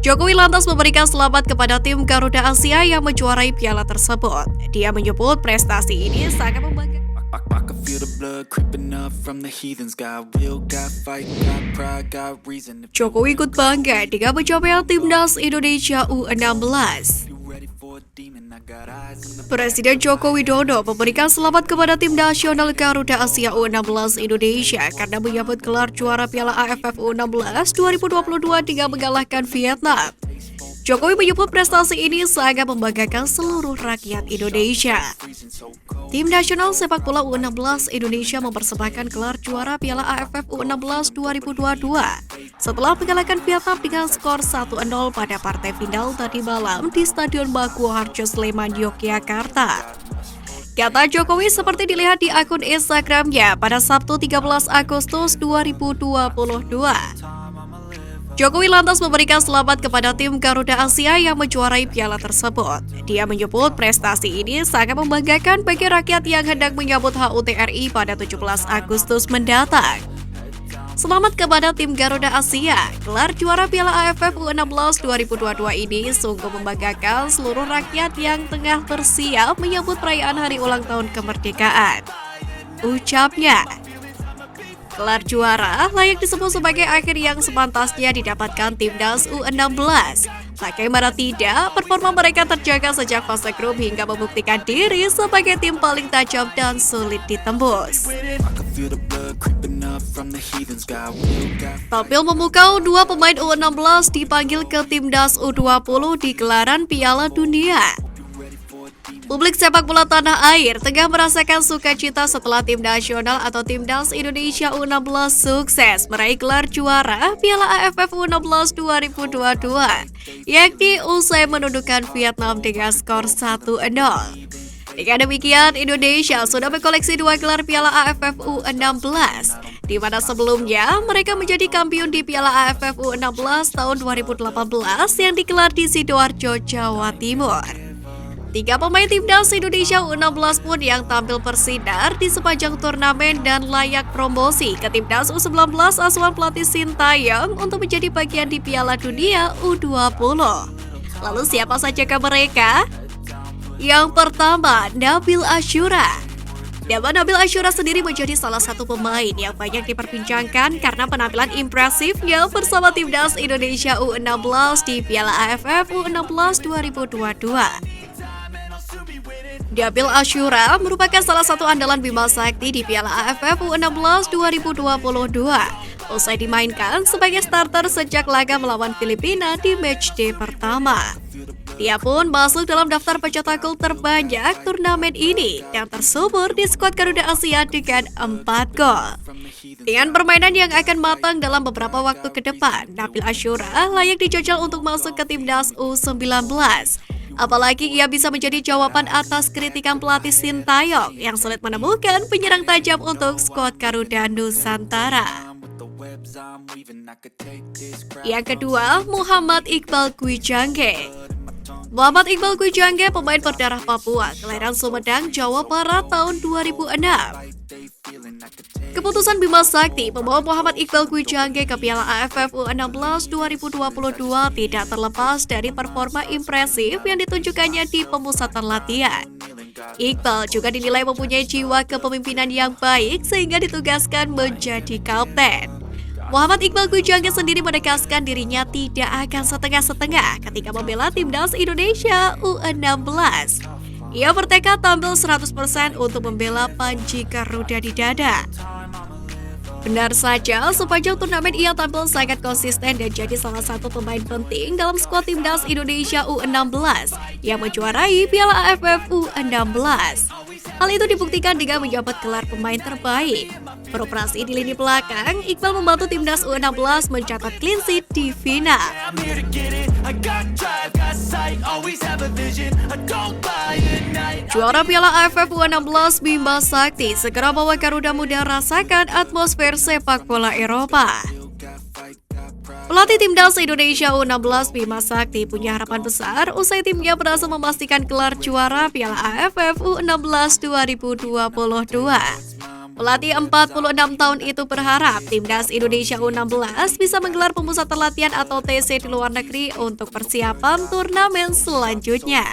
Jokowi lantas memberikan selamat kepada tim Garuda Asia yang menjuarai piala tersebut. Dia menyebut prestasi ini sangat membanggakan. I can feel the blood creeping up from the heathens. Got will, got fight, got pride, got reason. Jokowi ikut bangga dengan pencapaian timnas Indonesia U16. Presiden Joko Widodo memberikan selamat kepada tim nasional Garuda Asia U16 Indonesia karena menyambut gelar juara Piala AFF U16 2022 dengan mengalahkan Vietnam. Jokowi menyebut prestasi ini sangat membanggakan seluruh rakyat Indonesia. Tim nasional sepak bola U16 Indonesia mempersembahkan gelar juara Piala AFF U16 2022 setelah mengalahkan Vietnam dengan skor 1-0 pada partai final tadi malam di Stadion Maguwo Harjo Sleman, Yogyakarta. Kata Jokowi seperti dilihat di akun Instagramnya pada Sabtu 13 Agustus 2022. Jokowi lantas memberikan selamat kepada tim Garuda Asia yang menjuarai piala tersebut. Dia menyebut prestasi ini sangat membanggakan bagi rakyat yang hendak menyambut HUT RI pada 17 Agustus mendatang. Selamat kepada tim Garuda Asia. Gelar juara Piala AFF U16 2022 ini sungguh membanggakan seluruh rakyat yang tengah bersiap menyambut perayaan hari ulang tahun kemerdekaan. Ucapnya. Gelar juara layak disebut sebagai akhir yang sepantasnya didapatkan timnas U16. Bagaimana tidak, performa mereka terjaga sejak fase grup hingga membuktikan diri sebagai tim paling tajam dan sulit ditembus. Tampil memukau, dua pemain U16 dipanggil ke timnas U20 di gelaran Piala Dunia. Publik sepak bola tanah air tengah merasakan sukacita setelah tim nasional atau timnas Indonesia U16 sukses meraih gelar juara Piala AFF U16 2022, yakni usai menundukkan Vietnam dengan skor 1-0. Dengan demikian, Indonesia sudah mengkoleksi 2 gelar Piala AFF U16, di mana sebelumnya mereka menjadi kampiun di Piala AFF U16 tahun 2018 yang digelar di Sidoarjo, Jawa Timur. 3 pemain timnas Indonesia U16 pun yang tampil bersinar di sepanjang turnamen dan layak promosi ke timnas U19 asuhan pelatih Sintayong untuk menjadi bagian di Piala Dunia U20. Lalu siapa sajakah mereka? Yang pertama, Nabil Asyura. Nama Nabil Asyura sendiri menjadi salah satu pemain yang banyak diperbincangkan karena penampilan impresifnya bersama timnas Indonesia U16 di Piala AFF U16 2022. Nabil Asyura merupakan salah satu andalan Bima Sakti di Piala AFF U16 2022. Usai dimainkan sebagai starter sejak laga melawan Filipina di matchday pertama. Dia pun masuk dalam daftar pencetak gol terbanyak turnamen ini dan tersubur di skuad Garuda Asia dengan 4 gol. Dengan permainan yang akan matang dalam beberapa waktu ke depan, Nabil Asyura layak dijajal untuk masuk ke timnas U19. Apalagi ia bisa menjadi jawaban atas kritikan pelatih Sintayong yang sulit menemukan penyerang tajam untuk skuad Garuda Nusantara. Yang kedua, Muhammad Iqbal Gwijangge. Muhammad Iqbal Gwijangge pemain berdarah Papua, kelahiran Sumedang, Jawa Barat tahun 2006. Keputusan Bima Sakti membawa Muhammad Iqbal Gwijangge ke Piala AFF U16 2022 tidak terlepas dari performa impresif yang ditunjukkannya di pemusatan latihan. Iqbal juga dinilai mempunyai jiwa kepemimpinan yang baik sehingga ditugaskan menjadi kapten. Muhammad Iqbal Gwijangge sendiri menegaskan dirinya tidak akan setengah-setengah ketika membela timnas Indonesia U16. Ia bertekad tampil 100% untuk membela Panji Garuda di dada. Benar saja, sepanjang turnamen ia tampil sangat konsisten dan jadi salah satu pemain penting dalam skuad timnas Indonesia U16 yang menjuarai Piala AFF U16. Hal itu dibuktikan dengan menjabat gelar pemain terbaik. Beroperasi di lini belakang, Iqbal membantu timnas U16 mencatat clean sheet di final. Juara Piala AFF U16 Bima Sakti segera bawa Garuda Muda rasakan atmosfer sepak bola Eropa. Pelatih timnas Indonesia U16 Bima Sakti punya harapan besar usai timnya berhasil memastikan gelar juara Piala AFF U16 2022. Pelatih 46 tahun itu berharap Timnas Indonesia U16 bisa menggelar pemusatan latihan atau TC di luar negeri untuk persiapan turnamen selanjutnya.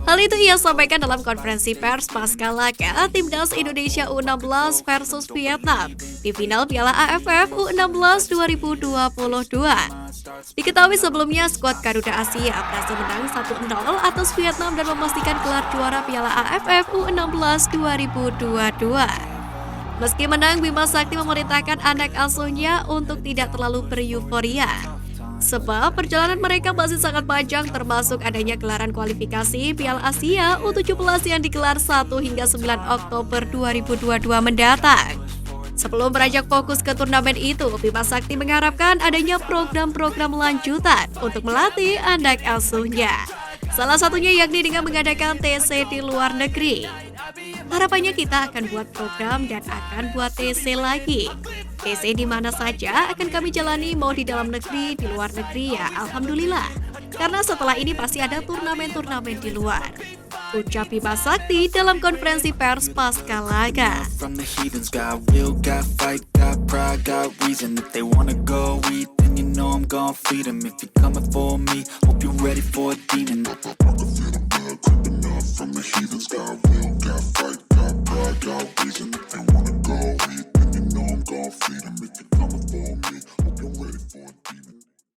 Hal itu ia sampaikan dalam konferensi pers pasca laga Timnas Indonesia U16 versus Vietnam di final Piala AFF U16 2022. Diketahui sebelumnya skuad Garuda Asia berhasil menang 1-0 atas Vietnam dan memastikan gelar juara Piala AFF U16 2022. Meski menang, Bima Sakti memerintahkan anak asuhnya untuk tidak terlalu beryuforia. Sebab perjalanan mereka masih sangat panjang termasuk adanya gelaran kualifikasi Piala Asia U17 yang digelar 1 hingga 9 Oktober 2022 mendatang. Sebelum beranjak fokus ke turnamen itu, Bima Sakti mengharapkan adanya program-program lanjutan untuk melatih anak asuhnya. Salah satunya yakni dengan mengadakan TC di luar negeri. Harapannya kita akan buat program dan akan buat TC lagi. TC di mana saja akan kami jalani, mau di dalam negeri, di luar negeri ya alhamdulillah. Karena setelah ini pasti ada turnamen-turnamen di luar. Ucap Bima Sakti dalam konferensi pers pasca laga. From the heathens, got will, got fight, got pride, got reason. If they wanna go eat, then you know I'm gon' feed them. If you're coming for me, hope you're ready for a demon. I can feel the blood creeping up from the heathens, got will, got fight.